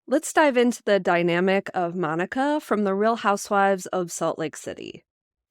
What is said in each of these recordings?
Let's dive into the dynamic of Monica from the Real Housewives of Salt Lake City.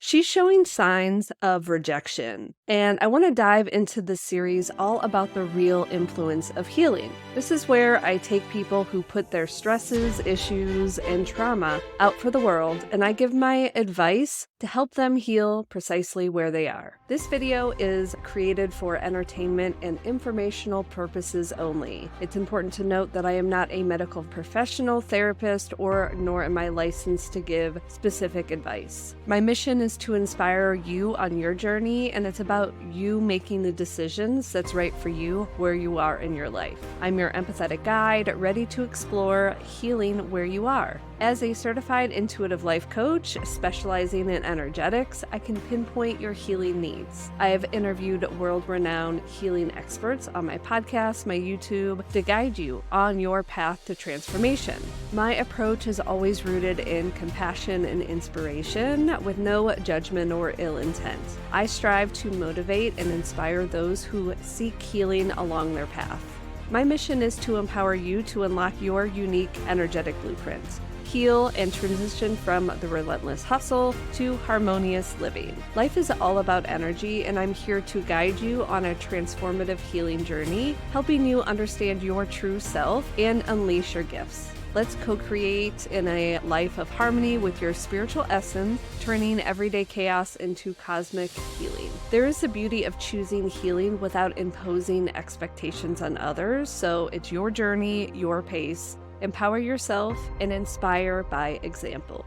She's showing signs of rejection, and I want to dive into the series all about the real influence of healing. This is where I take people who put their stresses, issues, and trauma out for the world, and I give my advice to help them heal precisely where they are. This video is created for entertainment and informational purposes only. It's important to note that I am not a medical professional, therapist, nor am I licensed to give specific advice. My mission is to inspire you on your journey, and it's about you making the decisions that's right for you where you are in your life. I'm your empathetic guide, ready to explore healing where you are. As a certified intuitive life coach specializing in energetics, I can pinpoint your healing needs. I have interviewed world-renowned healing experts on my podcast, my YouTube, to guide you on your path to transformation. My approach is always rooted in compassion and inspiration, with no judgment or ill intent. I strive to motivate and inspire those who seek healing along their path. My mission is to empower you to unlock your unique energetic blueprint, heal, and transition from the relentless hustle to harmonious living. Life is all about energy, and I'm here to guide you on a transformative healing journey, helping you understand your true self and unleash your gifts. Let's co-create in a life of harmony with your spiritual essence, turning everyday chaos into cosmic healing. There is the beauty of choosing healing without imposing expectations on others, so it's your journey, your pace. Empower yourself and inspire by example.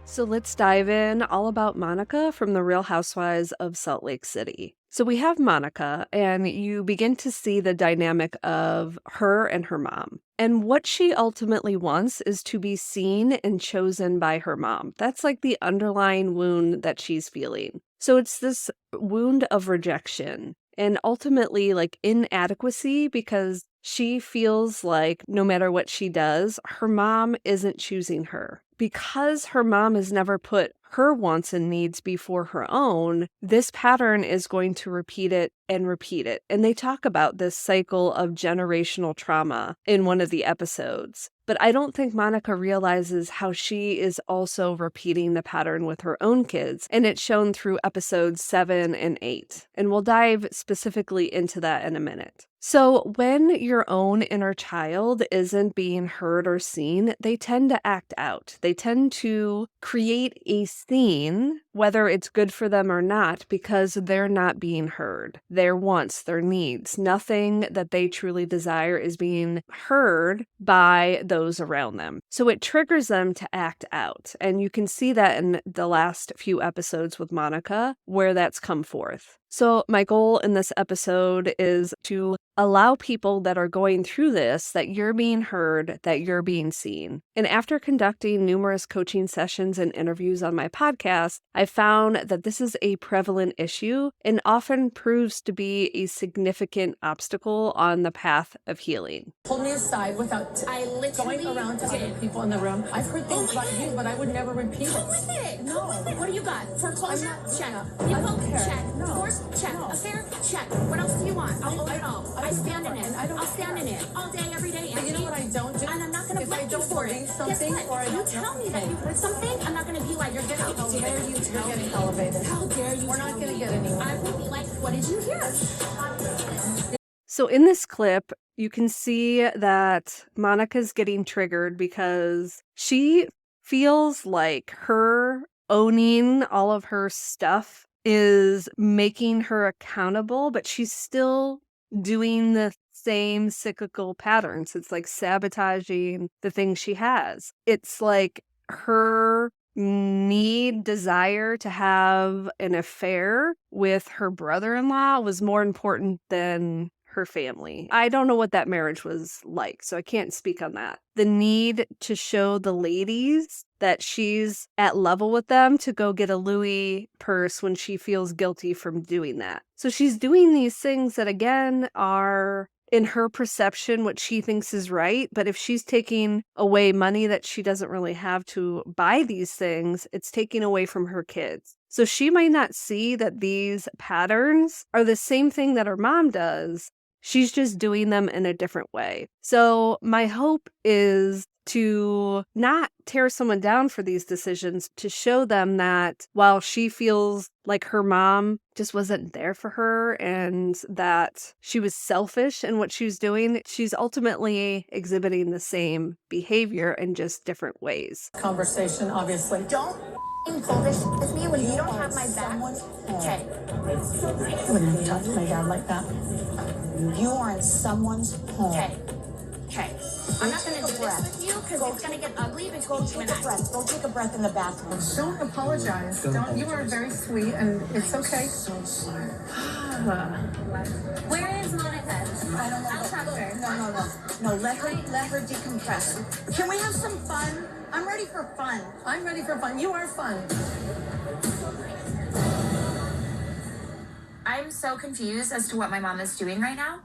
So let's dive in all about Monica from the Real Housewives of Salt Lake City. So we have Monica, and you begin to see the dynamic of her and her mom. And what she ultimately wants is to be seen and chosen by her mom. That's like the underlying wound that she's feeling. So it's this wound of rejection and ultimately like inadequacy, because she feels like no matter what she does, her mom isn't choosing her. Because her mom has never put her wants and needs before her own, this pattern is going to repeat it and repeat it. And they talk about this cycle of generational trauma in one of the episodes. But I don't think Monica realizes how she is also repeating the pattern with her own kids, and it's shown through episodes 7 and 8. And we'll dive specifically into that in a minute. So when your own inner child isn't being heard or seen, they tend to act out. They tend to create a scene, whether it's good for them or not, because they're not being heard. Their wants, their needs, nothing that they truly desire is being heard by those around them. So it triggers them to act out. And you can see that in the last few episodes with Monica, where that's come forth. So my goal in this episode is to allow people that are going through this that you're being heard, that you're being seen. And after conducting numerous coaching sessions and interviews on my podcast, I found that this is a prevalent issue and often proves to be a significant obstacle on the path of healing. Hold me aside without going around to other people in the room. I've heard things about you, but I would never repeat Go it. with it. No. Go with it. What do you got? Foreclosure? Check. I don't care. Check. No. Divorce? Check. No. Affair? Check. What else do you want? I'll own it all. I stand in it. And I don't I'll stand in care. it all day, every day. But you know what I don't do? And I'm not going to If I blame you don't for it. believe Guess something what? or I If you don't tell me that know. you heard something, I'm not going to be like, you're getting elevated. Dare you You're tell getting me? Elevated. How dare you? We're tell not gonna me? get anywhere. I will be like, what did you hear? So in this clip, you can see that Monica's getting triggered because she feels like her owning all of her stuff is making her accountable, but she's still doing the same cyclical patterns. It's like sabotaging the things she has. It's like her desire to have an affair with her brother-in-law was more important than her family. I don't know what that marriage was like, so I can't speak on that. The need to show the ladies that she's at level with them to go get a Louis purse when she feels guilty from doing that. So she's doing these things that, again, are in her perception what she thinks is right, but if she's taking away money that she doesn't really have to buy these things, it's taking away from her kids. So she might not see that these patterns are the same thing that her mom does, She's just doing them in a different way. So my hope is to not tear someone down for these decisions, to show them that while she feels like her mom just wasn't there for her and that she was selfish in what she was doing, she's ultimately exhibiting the same behavior in just different ways. Conversation, obviously. Don't pull this with me when you don't have my back. Okay. I wouldn't even talk to my dad like that. You are in someone's home. Okay. Okay. I'm not gonna do this with you because it's gonna get ugly between you and Take a I. breath. Go take a breath in the bathroom. Don't apologize. Don't. You are very sweet, and it's okay. Where is Monica? I don't know. I'll talk to her. No. Let her decompress. Can we have some fun? I'm ready for fun. I'm ready for fun. You are fun. I'm so confused as to what my mom is doing right now.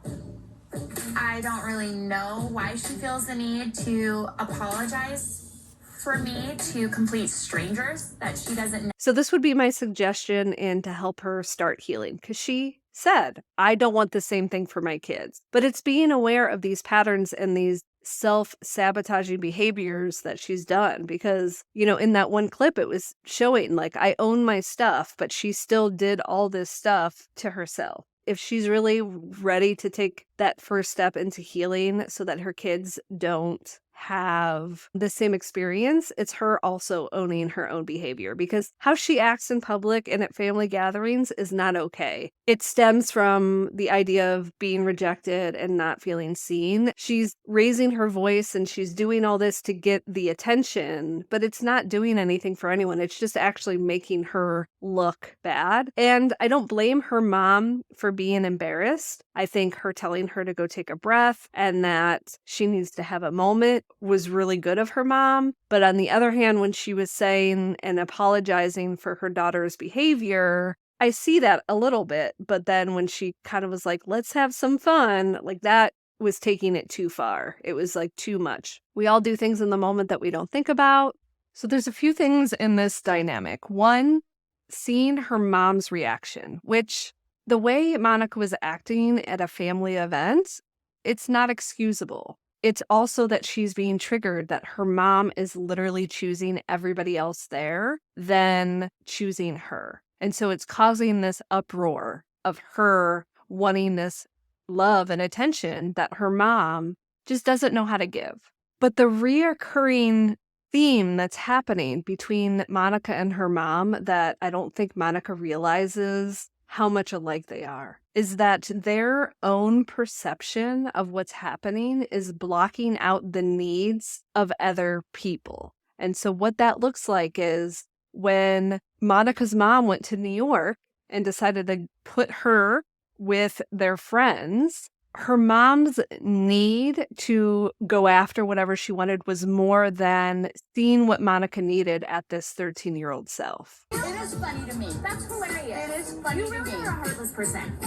I don't really know why she feels the need to apologize for me to complete strangers that she doesn't know. So this would be my suggestion and to help her start healing, because she said, I don't want the same thing for my kids. But it's being aware of these patterns and these self-sabotaging behaviors that she's done, because, in that one clip, it was showing like, I own my stuff, but she still did all this stuff to herself. If she's really ready to take that first step into healing so that her kids don't have the same experience, it's her also owning her own behavior, because how she acts in public and at family gatherings is not okay. It stems from the idea of being rejected and not feeling seen. She's raising her voice and she's doing all this to get the attention, but it's not doing anything for anyone. It's just actually making her look bad. And I don't blame her mom for being embarrassed. I think her telling her to go take a breath and that she needs to have a moment was really good of her mom. But on the other hand, when she was saying and apologizing for her daughter's behavior, I see that a little bit. But then when she kind of was like, let's have some fun, like that was taking it too far. It was like too much. We all do things in the moment that we don't think about. So there's a few things in this dynamic. One, seeing her mom's reaction, which the way Monica was acting at a family event, it's not excusable. It's also that she's being triggered that her mom is literally choosing everybody else there than choosing her. And so it's causing this uproar of her wanting this love and attention that her mom just doesn't know how to give. But the reoccurring theme that's happening between Monica and her mom that I don't think Monica realizes how much alike they are is that their own perception of what's happening is blocking out the needs of other people. And so what that looks like is when Monica's mom went to New York and decided to put her with their friends, her mom's need to go after whatever she wanted was more than seeing what Monica needed at this 13-year-old self. It is funny to me. That's hilarious. It is funny You to really me. are a heartless person.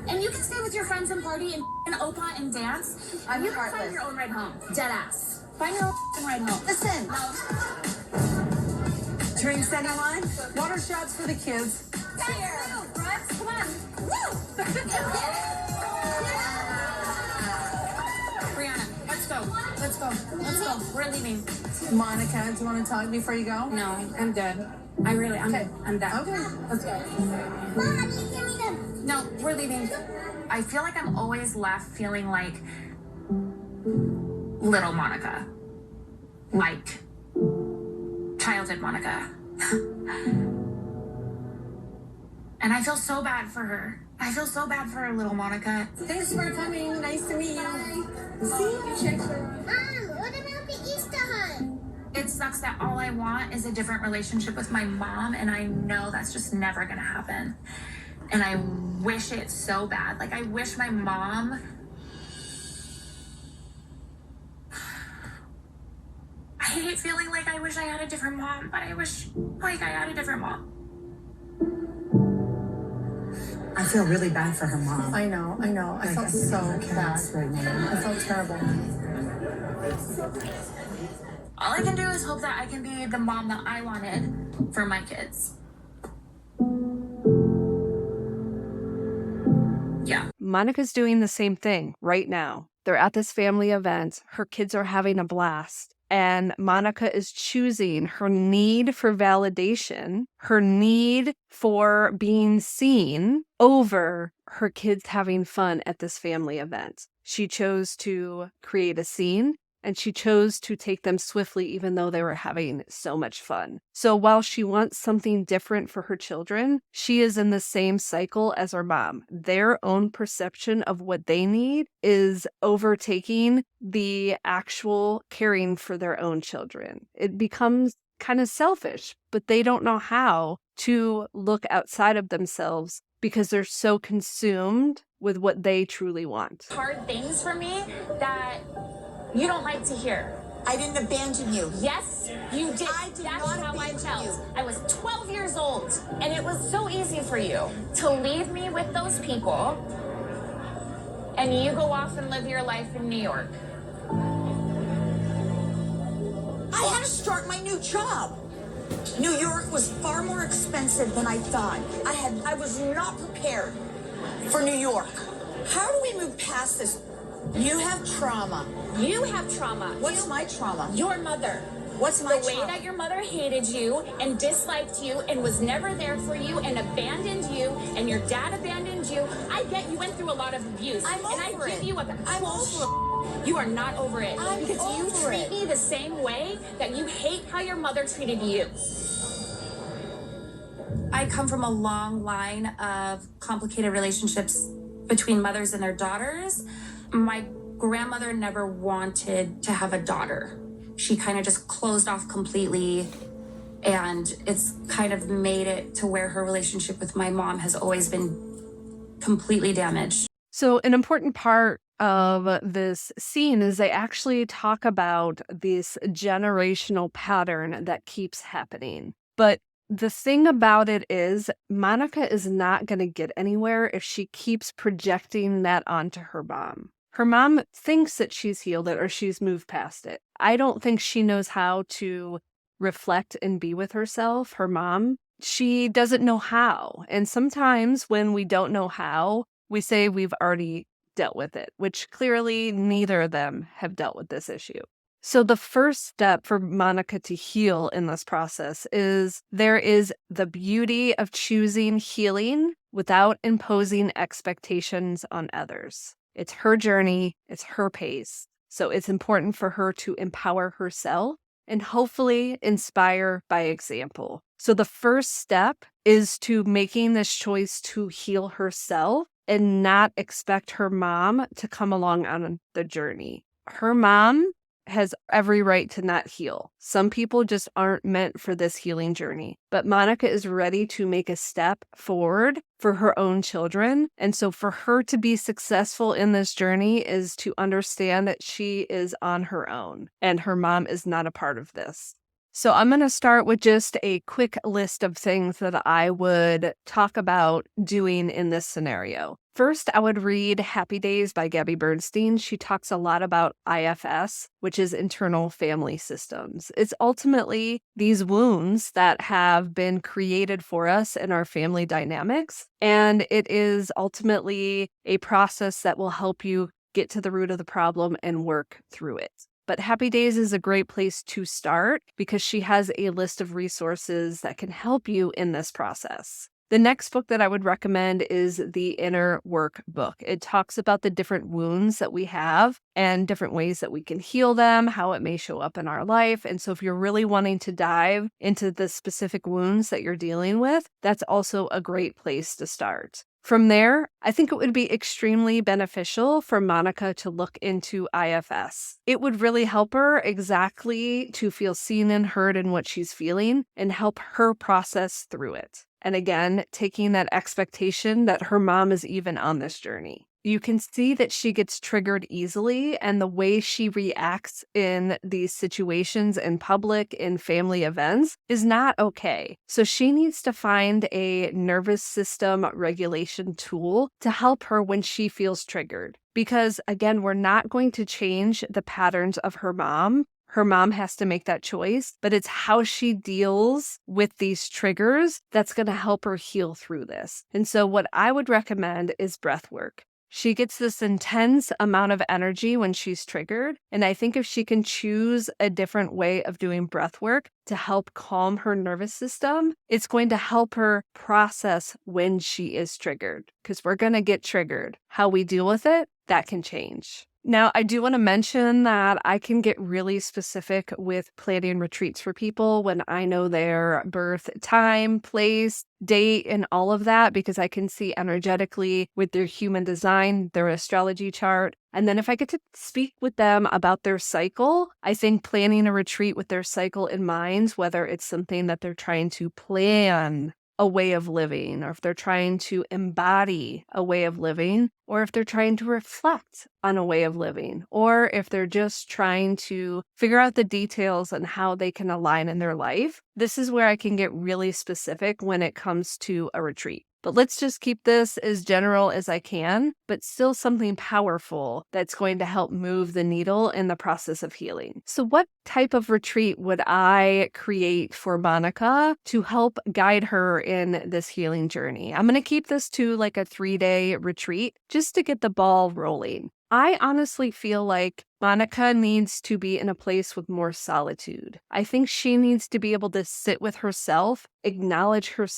And you can stay with your friends and party and Opa and dance. I'm you can heartless. find your own ride home. Dead ass. Find your own ride home. Listen. Drinks, anyone? Water shots for the kids. Here. Come on. Brianna, let's go. Let's go. Let's go. We're leaving. Monica, do you want to talk before you go? No, I'm dead. I'm done. Okay. Let's go. No, we're leaving. I feel like I'm always left feeling like little Monica. Like childhood Monica. And I feel so bad for her. I feel so bad for her, little Monica. Thanks for coming. Nice to meet you. See you. Mom, what about the Easter hunt? It sucks that all I want is a different relationship with my mom, and I know that's just never gonna happen. And I wish it so bad. Like, I wish my mom... I hate feeling like I wish I had a different mom, but I wish, like, I had a different mom. I feel really bad for her mom. I know. I felt so bad. Right now. I felt terrible. All I can do is hope that I can be the mom that I wanted for my kids. Yeah. Monica's doing the same thing right now. They're at this family event. Her kids are having a blast. And Monica is choosing her need for validation, her need for being seen over her kids having fun at this family event. She chose to create a scene, and she chose to take them swiftly even though they were having so much fun. So while she wants something different for her children, she is in the same cycle as her mom. Their own perception of what they need is overtaking the actual caring for their own children. It becomes kind of selfish, but they don't know how to look outside of themselves because they're so consumed with what they truly want. Hard things for me that you don't like to hear. I didn't abandon you. Yes, you did. I did That's not how I abandon felt. you. I was 12 years old, and it was so easy for you to leave me with those people, and you go off and live your life in New York. I had to start my new job. New York was far more expensive than I thought. I was not prepared for New York. How do we move past this? You have trauma. You have trauma. What's my trauma? Your mother. What's my The way trauma? that your mother hated you and disliked you and was never there for you and abandoned you and your dad abandoned you. I get you went through a lot of abuse. I'm and I over give it. you a I'm over You are not over it. I'm because you over treat it. me the same way that you hate how your mother treated you. I come from a long line of complicated relationships between mothers and their daughters. My grandmother never wanted to have a daughter. She kind of just closed off completely, and it's kind of made it to where her relationship with my mom has always been completely damaged. So an important part of this scene is they actually talk about this generational pattern that keeps happening. But the thing about it is Monica is not going to get anywhere if she keeps projecting that onto her mom. Her mom thinks that she's healed it or she's moved past it. I don't think she knows how to reflect and be with herself, her mom. She doesn't know how. And sometimes when we don't know how, we say we've already dealt with it, which clearly neither of them have dealt with this issue. So the first step for Monica to heal in this process is there is the beauty of choosing healing without imposing expectations on others. It's her journey, it's her pace. So it's important for her to empower herself and hopefully inspire by example. So the first step is to making this choice to heal herself and not expect her mom to come along on the journey. Her mom has every right to not heal. Some people just aren't meant for this healing journey. But Monica is ready to make a step forward for her own children. And so for her to be successful in this journey is to understand that she is on her own and her mom is not a part of this. So I'm going to start with just a quick list of things that I would talk about doing in this scenario. First, I would read Happy Days by Gabby Bernstein. She talks a lot about IFS, which is internal family systems. It's ultimately these wounds that have been created for us in our family dynamics. And it is ultimately a process that will help you get to the root of the problem and work through it. But Happy Days is a great place to start because she has a list of resources that can help you in this process. The next book that I would recommend is the Inner Work book. It talks about the different wounds that we have and different ways that we can heal them, how it may show up in our life. And so if you're really wanting to dive into the specific wounds that you're dealing with, that's also a great place to start. From there, I think it would be extremely beneficial for Monica to look into IFS. It would really help her exactly to feel seen and heard in what she's feeling and help her process through it. And again, taking that expectation that her mom is even on this journey. You can see that she gets triggered easily, and the way she reacts in these situations in public, in family events, is not okay. So she needs to find a nervous system regulation tool to help her when she feels triggered. Because again, we're not going to change the patterns of her mom. Her mom has to make that choice, but it's how she deals with these triggers that's going to help her heal through this. And so what I would recommend is breath work. She gets this intense amount of energy when she's triggered. And I think if she can choose a different way of doing breath work to help calm her nervous system, it's going to help her process when she is triggered, because we're going to get triggered. How we deal with it, that can change. Now, I do want to mention that I can get really specific with planning retreats for people when I know their birth time, place, date, and all of that, because I can see energetically with their human design, their astrology chart. And then if I get to speak with them about their cycle, I think planning a retreat with their cycle in mind, whether it's something that they're trying to plan a way of living, or if they're trying to embody a way of living, or if they're trying to reflect on a way of living, or if they're just trying to figure out the details on how they can align in their life. This is where I can get really specific when it comes to a retreat. But let's just keep this as general as I can, but still something powerful that's going to help move the needle in the process of healing. So what type of retreat would I create for Monica to help guide her in this healing journey? I'm going to keep this to like a 3-day retreat just to get the ball rolling. I honestly feel like Monica needs to be in a place with more solitude. I think she needs to be able to sit with herself, acknowledge her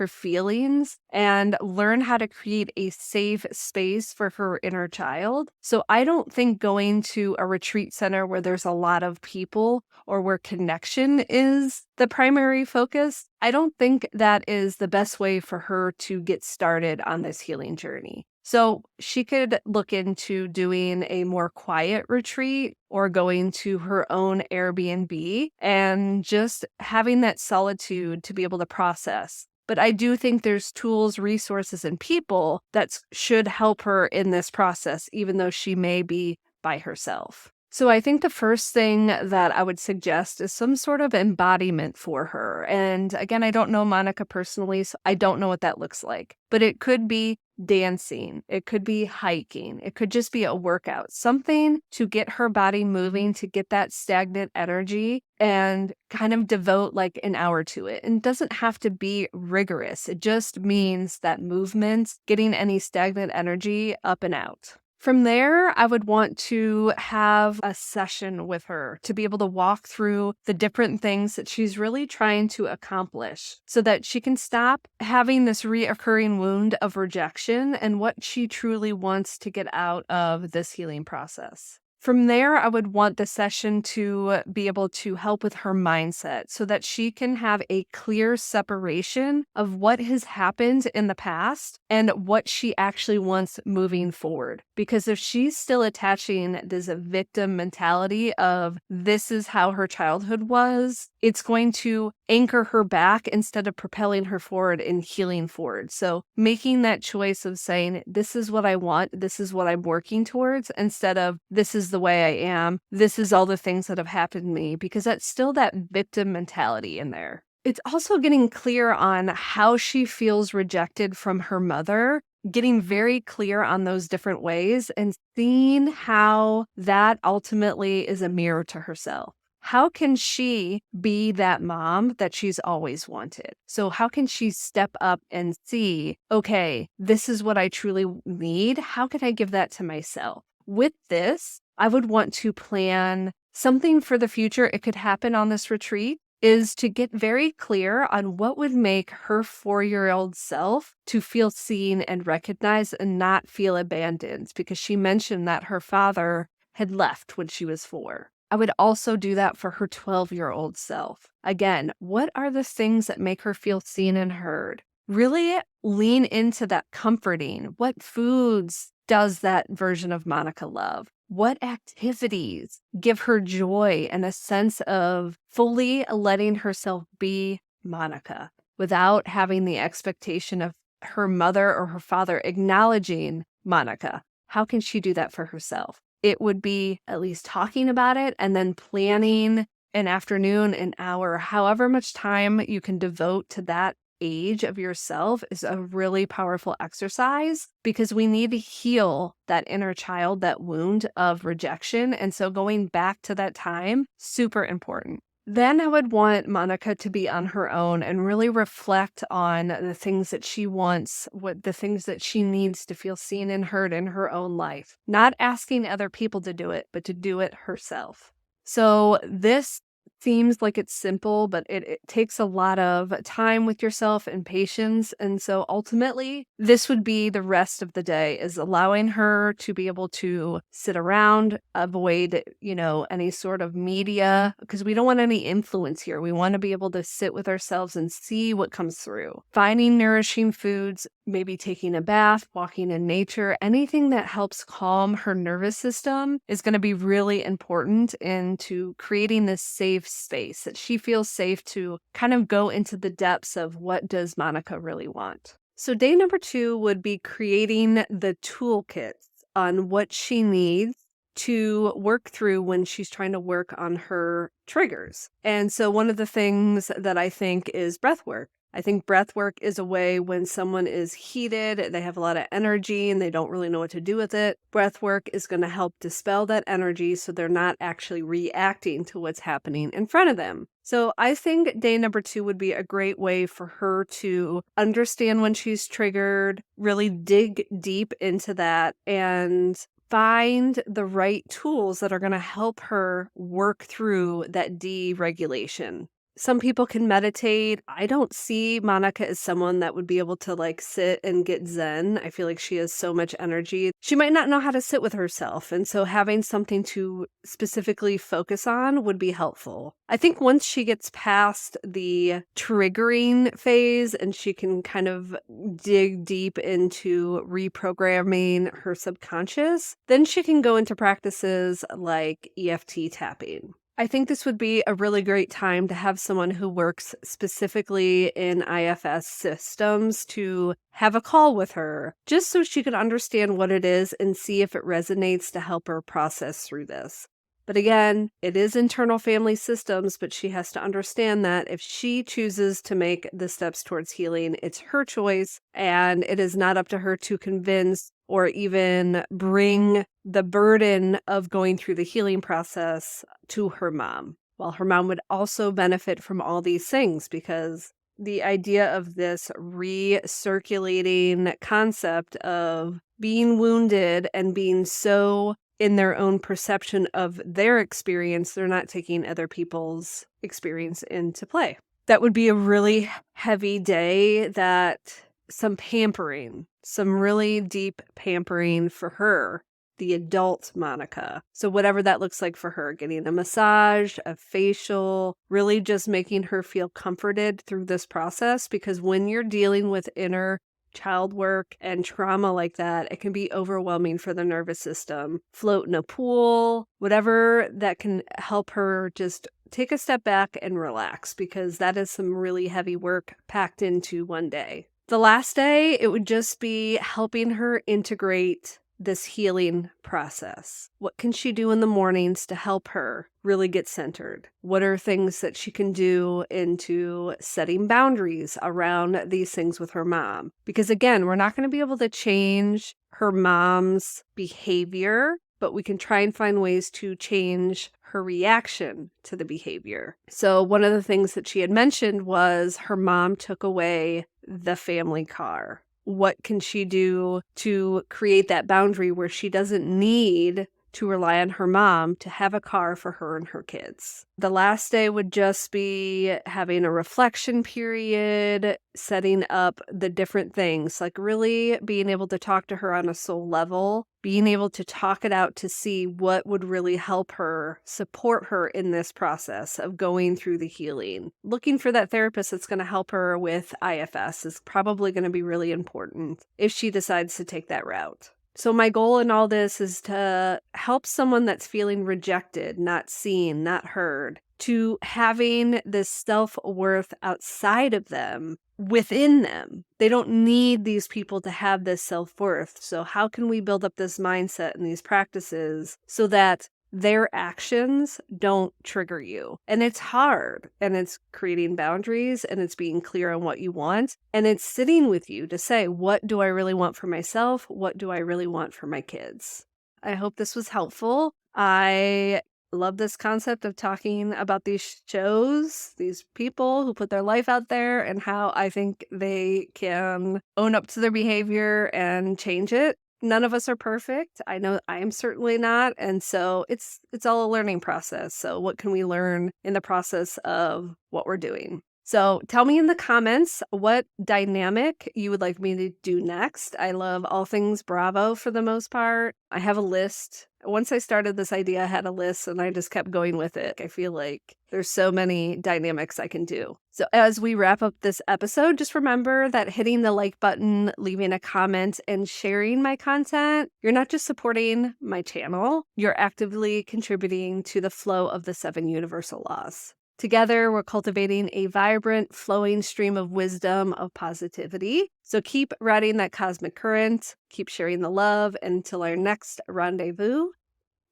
feelings, and learn how to create a safe space for her inner child. So I don't think going to a retreat center where there's a lot of people or where connection is the primary focus, I don't think that is the best way for her to get started on this healing journey. So she could look into doing a more quiet retreat or going to her own Airbnb and just having that solitude to be able to process. But I do think there's tools, resources, and people that should help her in this process, even though she may be by herself. So I think the first thing that I would suggest is some sort of embodiment for her. And again, I don't know Monica personally, so I don't know what that looks like. But it could be dancing, it could be hiking, it could just be a workout, something to get her body moving, to get that stagnant energy and kind of devote like an hour to it. And it doesn't have to be rigorous. It just means that movement, getting any stagnant energy up and out. From there, I would want to have a session with her to be able to walk through the different things that she's really trying to accomplish so that she can stop having this reoccurring wound of rejection and what she truly wants to get out of this healing process. From there, I would want the session to be able to help with her mindset so that she can have a clear separation of what has happened in the past and what she actually wants moving forward. Because if she's still attaching this victim mentality of this is how her childhood was, it's going to anchor her back instead of propelling her forward and healing forward. So making that choice of saying, this is what I want, this is what I'm working towards, instead of this is the way I am, this is all the things that have happened to me, because that's still that victim mentality in there. It's also getting clear on how she feels rejected from her mother, getting very clear on those different ways and seeing how that ultimately is a mirror to herself. How can she be that mom that she's always wanted? So how can she step up and see, okay, this is what I truly need. How can I give that to myself? With this, I would want to plan something for the future. It could happen on this retreat, is to get very clear on what would make her 4-year-old self to feel seen and recognized and not feel abandoned, because she mentioned that her father had left when she was 4. I would also do that for her 12-year-old self. Again, what are the things that make her feel seen and heard? Really lean into that comforting. What foods does that version of Monica love? What activities give her joy and a sense of fully letting herself be Monica without having the expectation of her mother or her father acknowledging Monica? How can she do that for herself? It would be at least talking about it and then planning an afternoon, an hour, however much time you can devote to that age of yourself is a really powerful exercise, because we need to heal that inner child, that wound of rejection. And so going back to that time, super important. Then I would want Monica to be on her own and really reflect on the things that she wants, what the things that she needs to feel seen and heard in her own life. Not asking other people to do it, but to do it herself. So this seems like it's simple, but it takes a lot of time with yourself and patience. And so ultimately, this would be the rest of the day, is allowing her to be able to sit around, avoid, any sort of media, because we don't want any influence here. We want to be able to sit with ourselves and see what comes through. Finding nourishing foods, maybe taking a bath, walking in nature, anything that helps calm her nervous system is going to be really important into creating this safe space that she feels safe to kind of go into the depths of what does Monica really want. So day number 2 would be creating the toolkits on what she needs to work through when she's trying to work on her triggers. And so one of the things that I think is breath work. I think breath work is a way when someone is heated, they have a lot of energy and they don't really know what to do with it. Breath work is going to help dispel that energy so they're not actually reacting to what's happening in front of them. So I think day number 2 would be a great way for her to understand when she's triggered, really dig deep into that and find the right tools that are going to help her work through that deregulation. Some people can meditate. I don't see Monica as someone that would be able to sit and get zen. I feel like she has so much energy. She might not know how to sit with herself. And so having something to specifically focus on would be helpful. I think once she gets past the triggering phase and she can kind of dig deep into reprogramming her subconscious, then she can go into practices like EFT tapping. I think this would be a really great time to have someone who works specifically in IFS systems to have a call with her, just so she can understand what it is and see if it resonates to help her process through this. But again, it is internal family systems, but she has to understand that if she chooses to make the steps towards healing, it's her choice, and it is not up to her to convince or even bring the burden of going through the healing process to her mom. While her mom would also benefit from all these things, because the idea of this recirculating concept of being wounded and being so in their own perception of their experience, they're not taking other people's experience into play. That would be a really heavy day, that some pampering, some really deep pampering for her, the adult Monica. So whatever that looks like for her, getting a massage, a facial, really just making her feel comforted through this process, because when you're dealing with inner child work and trauma like that, it can be overwhelming for the nervous system. Float in a pool, whatever that can help her just take a step back and relax, because that is some really heavy work packed into one day. The last day, it would just be helping her integrate this healing process. What can she do in the mornings to help her really get centered? What are things that she can do into setting boundaries around these things with her mom? Because again, we're not going to be able to change her mom's behavior, but we can try and find ways to change her reaction to the behavior. So one of the things that she had mentioned was her mom took away the family car. What can she do to create that boundary where she doesn't need to rely on her mom to have a car for her and her kids? The last day would just be having a reflection period, setting up the different things, like really being able to talk to her on a soul level, being able to talk it out to see what would really help her, support her in this process of going through the healing. Looking for that therapist that's going to help her with IFS is probably going to be really important if she decides to take that route. So my goal in all this is to help someone that's feeling rejected, not seen, not heard, to having this self-worth outside of them, within them. They don't need these people to have this self-worth. So how can we build up this mindset and these practices so that their actions don't trigger you? And it's hard, and it's creating boundaries, and it's being clear on what you want, and it's sitting with you to say, what do I really want for myself? What do I really want for my kids? I hope this was helpful. I love this concept of talking about these shows, these people who put their life out there, and how I think they can own up to their behavior and change it. None of us are perfect. I know I am certainly not. And so it's all a learning process. So what can we learn in the process of what we're doing? So tell me in the comments what dynamic you would like me to do next. I love all things Bravo for the most part. I have a list. Once I started this idea, I had a list and I just kept going with it. I feel like there's so many dynamics I can do. So as we wrap up this episode, just remember that hitting the like button, leaving a comment, and sharing my content, you're not just supporting my channel, you're actively contributing to the flow of the 7 universal laws. Together, we're cultivating a vibrant, flowing stream of wisdom, of positivity. So keep riding that cosmic current, keep sharing the love, and until our next rendezvous,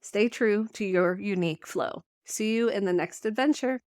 stay true to your unique flow. See you in the next adventure.